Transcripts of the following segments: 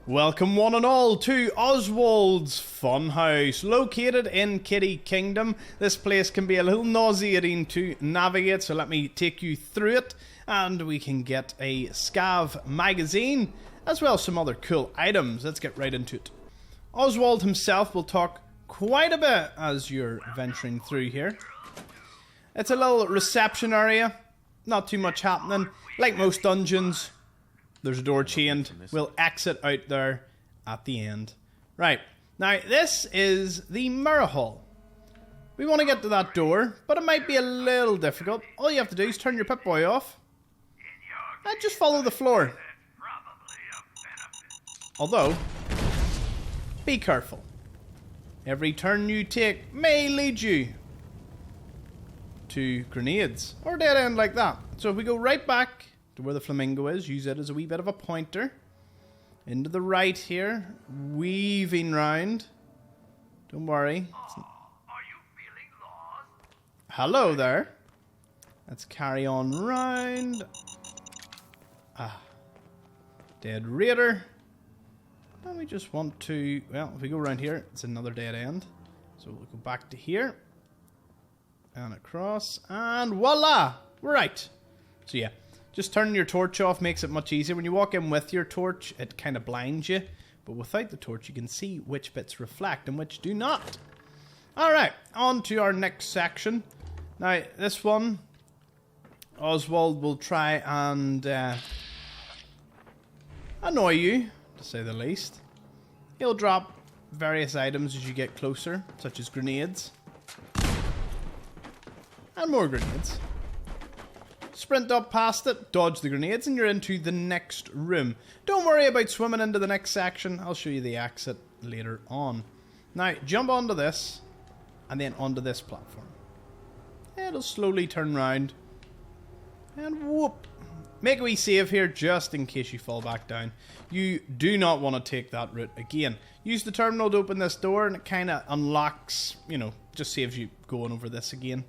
Welcome one and all to Oswald's Funhouse, located in Kitty Kingdom. This place can be a little nauseating to navigate, so let me take you through it, and we can get a Scav magazine, as well as some other cool items. Let's get right into it. Oswald himself will talk quite a bit as you're venturing through here. It's a little reception area, not too much happening. Like most dungeons, there's a door chained. We'll exit out there at the end. Right, now this is the mirror hall. We want to get to that door, but it might be a little difficult. All you have to do is turn your Pip-Boy off and just follow the floor. Although, be careful. Every turn you take may lead you to grenades or dead end like that. So if we go right back to where the flamingo is, use it as a wee bit of a pointer. Into the right here, weaving round. Don't worry. Are you feeling lost? Hello there. Let's carry on round. Dead raider. And we just want to, well, if we go around here, it's another dead end. So we'll go back to here. And across, and voila! We're right. So yeah, just turning your torch off makes it much easier. When you walk in with your torch, it kind of blinds you. But without the torch, you can see which bits reflect and which do not. Alright, on to our next section. Now, this one, Oswald will try and annoy you, to say the least. He'll drop various items as you get closer, such as grenades. And more grenades. Sprint up past it, dodge the grenades, and you're into the next room. Don't worry about swimming into the next section. I'll show you the exit later on. Now, jump onto this, and then onto this platform. It'll slowly turn round. And whoop. Make a wee save here, just in case you fall back down. You do not want to take that route again. Use the terminal to open this door, and it kind of unlocks, you know, just saves you going over this again.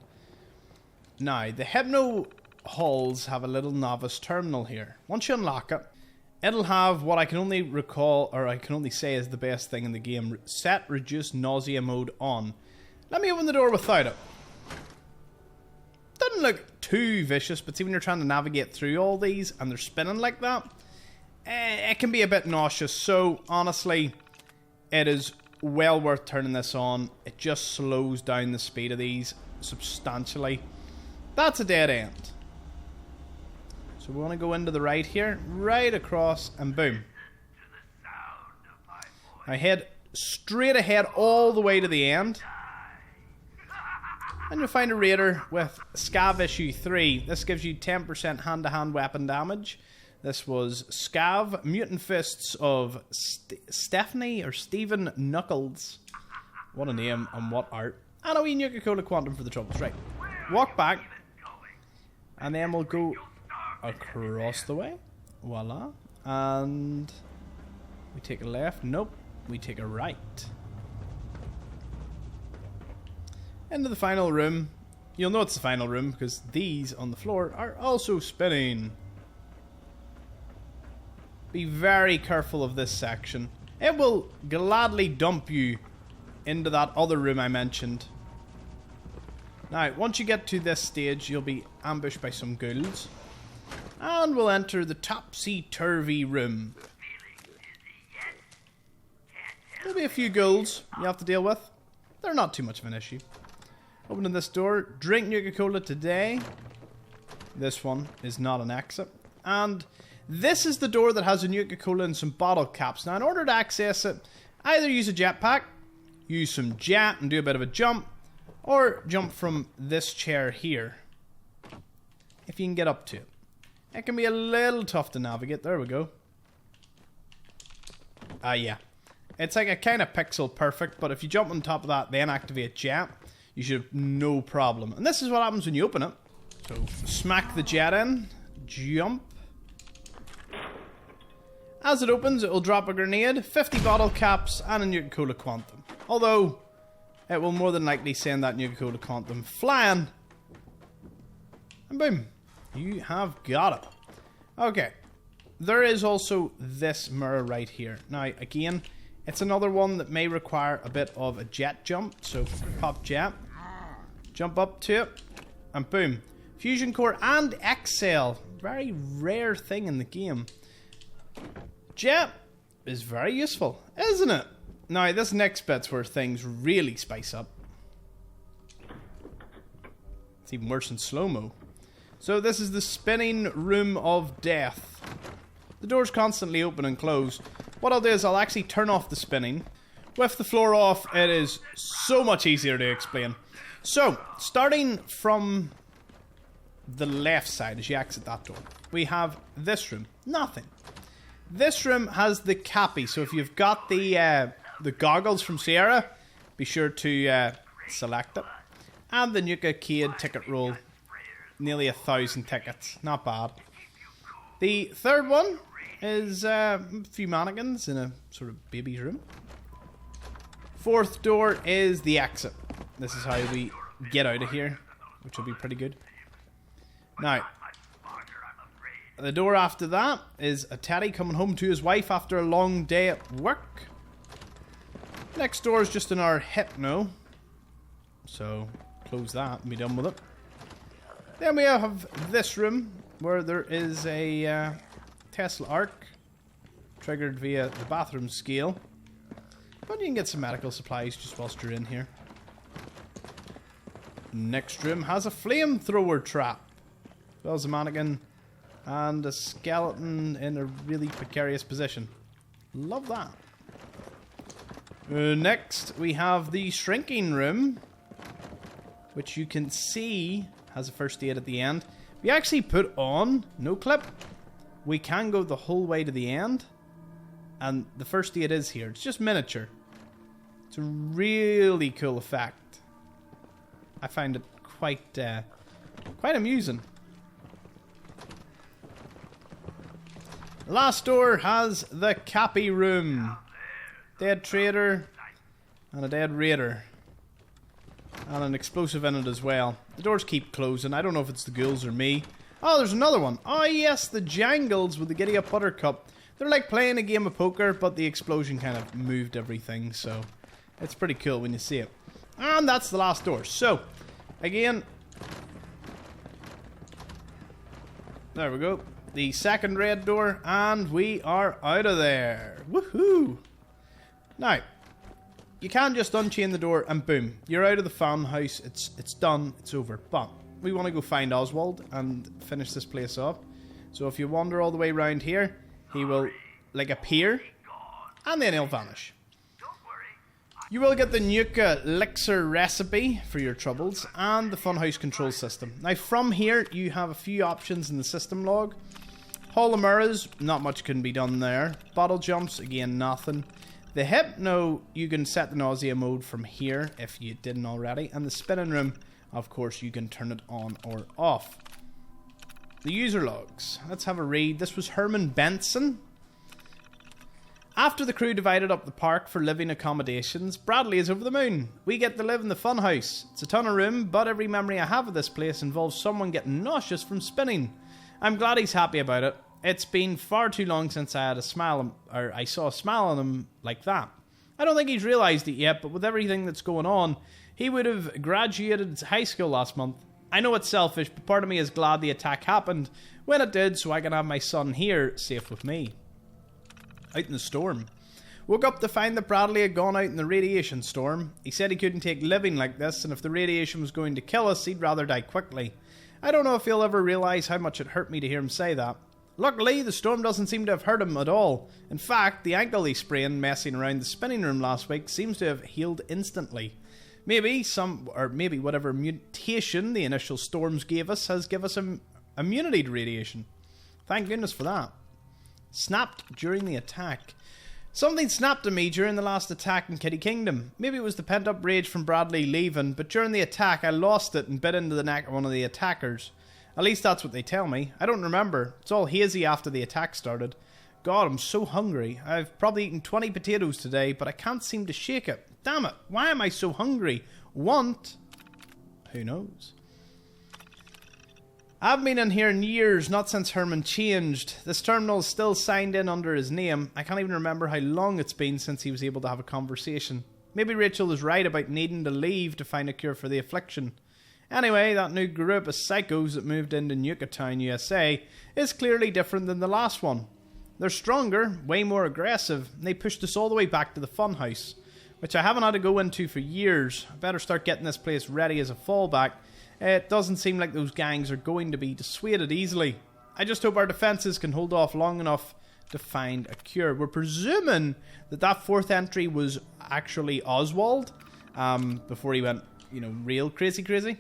Now, the Hypno halls have a little novice terminal here. Once you unlock it, it'll have what I can only recall, or I can only say is the best thing in the game. Set reduce nausea mode on. Let me open the door without it. Doesn't look too vicious, but see when you're trying to navigate through all these and they're spinning like that, it can be a bit nauseous. So honestly, it is well worth turning this on. It just slows down the speed of these substantially. That's a dead end. So we want to go into the right here, right across, and boom. Now head straight ahead all the way to the end. And you'll find a raider with Scav issue 3. This gives you 10% hand-to-hand weapon damage. This was Scav, Mutant Fists of Stephanie or Stephen Knuckles. What a name and what art. And a wee Nuka-Cola Quantum for the troubles. Right, walk back. And then we'll go across the way. Voila. And we take a left. Nope. We take a right. Into the final room. You'll know it's the final room because these on the floor are also spinning. Be very careful of this section. It will gladly dump you into that other room I mentioned. Now, once you get to this stage, you'll be ambushed by some ghouls. And we'll enter the topsy-turvy room. There'll be a few ghouls you have to deal with. They're not too much of an issue. Opening this door, drink Nuka-Cola today. This one is not an exit. And this is the door that has a Nuka-Cola and some bottle caps. Now, in order to access it, either use a jetpack, use some jet and do a bit of a jump, or jump from this chair here, if you can get up to it. It can be a little tough to navigate. There we go. Yeah. It's like a kind of pixel perfect, but if you jump on top of that, then activate jet, you should have no problem. And this is what happens when you open it. So, smack the jet in, jump. As it opens, it will drop a grenade, 50 bottle caps, and a Nuka-Cola Quantum. Although, it will more than likely send that Nuka-Cola Quantum flying. And boom. You have got it. Okay. there is also this mirror right here. Now, again, it's another one that may require a bit of a jet jump. So, pop jet. Jump up to it. And boom. Fusion core and Excel. Very rare thing in the game. Jet is very useful, isn't it? Now, this next bit's where things really spice up. It's even worse in slow-mo. So this is the spinning room of death. The door's constantly open and close. What I'll do is I'll actually turn off the spinning. With the floor off, it is so much easier to explain. So, starting from the left side as you exit that door, we have this room. Nothing. This room has the cappy, so if you've got the goggles from Sierra, be sure to select it. And the Nuka Cade ticket roll. Nearly 1,000 tickets. Not bad. The third one is a few mannequins in a sort of baby's room. Fourth door is the exit. This is how we get out of here, which will be pretty good. Now, the door after that is a Teddy coming home to his wife after a long day at work. Next door is just another hypno. So, close that and be done with it. Then we have this room where there is a Tesla arc triggered via the bathroom scale. But you can get some medical supplies just whilst you're in here. Next room has a flamethrower trap. As well as a mannequin and a skeleton in a really precarious position. Love that. Next we have the shrinking room, which you can see has a first aid at the end. We actually put on no clip. We can go the whole way to the end, and the first aid is here. It's just miniature. It's a really cool effect. I find it quite amusing. Last door has the Cappy room. Dead trader and a dead raider. And an explosive in it as well. The doors keep closing. I don't know if it's the ghouls or me. Oh, there's another one. Oh yes, the Jangles with the Giddy Up Buttercup. They're like playing a game of poker, but the explosion kind of moved everything, so it's pretty cool when you see it. And that's the last door. So, again, there we go. The second red door, and we are out of there. Woohoo! Now, you can just unchain the door and boom, you're out of the fun house. It's done. It's over. But we want to go find Oswald and finish this place off. So if you wander all the way around here, he will like appear, and then he'll vanish. You will get the Nuka Elixir recipe for your troubles and the funhouse control system. Now from here, you have a few options in the system log. Hall of Mirrors, not much can be done there. Bottle jumps, again, nothing. The Hypno, you can set the nausea mode from here if you didn't already. And the spinning room, of course, you can turn it on or off. The user logs. Let's have a read. This was Herman Benson. After the crew divided up the park for living accommodations, Bradley is over the moon. We get to live in the funhouse. It's a ton of room, but every memory I have of this place involves someone getting nauseous from spinning. I'm glad he's happy about it. It's been far too long since I had a smile, or I saw a smile on him like that. I don't think he's realised it yet, but with everything that's going on, he would have graduated high school last month. I know it's selfish, but part of me is glad the attack happened when it did, so I can have my son here, safe with me. Out in the storm. Woke up to find that Bradley had gone out in the radiation storm. He said he couldn't take living like this, and if the radiation was going to kill us, he'd rather die quickly. I don't know if he'll ever realise how much it hurt me to hear him say that. Luckily, the storm doesn't seem to have hurt him at all. In fact, the ankle he sprained messing around the spinning room last week seems to have healed instantly. Maybe whatever mutation the initial storms gave us has given us immunity to radiation. Thank goodness for that. Snapped during the attack. Something snapped in me during the last attack in Kitty Kingdom. Maybe it was the pent-up rage from Bradley leaving, but during the attack I lost it and bit into the neck of one of the attackers. At least that's what they tell me. I don't remember. It's all hazy after the attack started. God, I'm so hungry. I've probably eaten 20 potatoes today, but I can't seem to shake it. Damn it, why am I so hungry? Want? Who knows? I haven't been in here in years, not since Herman changed. This terminal is still signed in under his name. I can't even remember how long it's been since he was able to have a conversation. Maybe Rachel is right about needing to leave to find a cure for the affliction. Anyway, that new group of psychos that moved into Nuketown, USA is clearly different than the last one. They're stronger, way more aggressive, and they pushed us all the way back to the funhouse, which I haven't had to go into for years. I better start getting this place ready as a fallback. It doesn't seem like those gangs are going to be dissuaded easily. I just hope our defences can hold off long enough to find a cure. We're presuming that that fourth entry was actually Oswald, before he went, real crazy.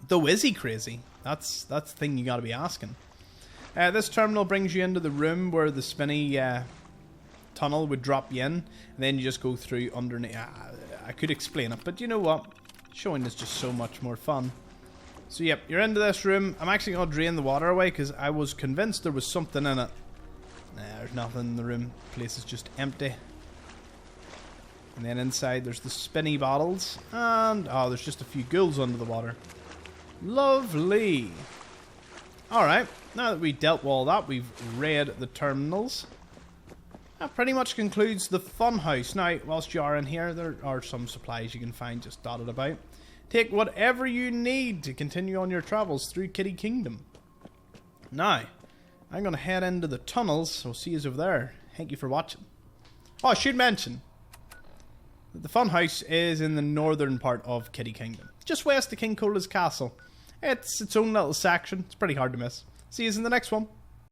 Though, is he crazy? That's the thing you gotta be asking. This terminal brings you into the room where the spinny tunnel would drop you in, and then you just go through underneath. I could explain it, but you know what? Showing is just so much more fun. So yep, you're into this room. I'm actually going to drain the water away because I was convinced there was something in it. Nah, there's nothing in the room. The place is just empty. And then inside there's the spinny bottles. And, there's just a few ghouls under the water. Lovely. Alright, now that we dealt with all that, we've read the terminals. That pretty much concludes the funhouse. Now, whilst you are in here, there are some supplies you can find just dotted about. Take whatever you need to continue on your travels through Kitty Kingdom. Now, I'm going to head into the tunnels, so see you over there. Thank you for watching. Oh, I should mention that the funhouse is in the northern part of Kitty Kingdom, just west of King Cola's castle. It's its own little section. It's pretty hard to miss. See you in the next one.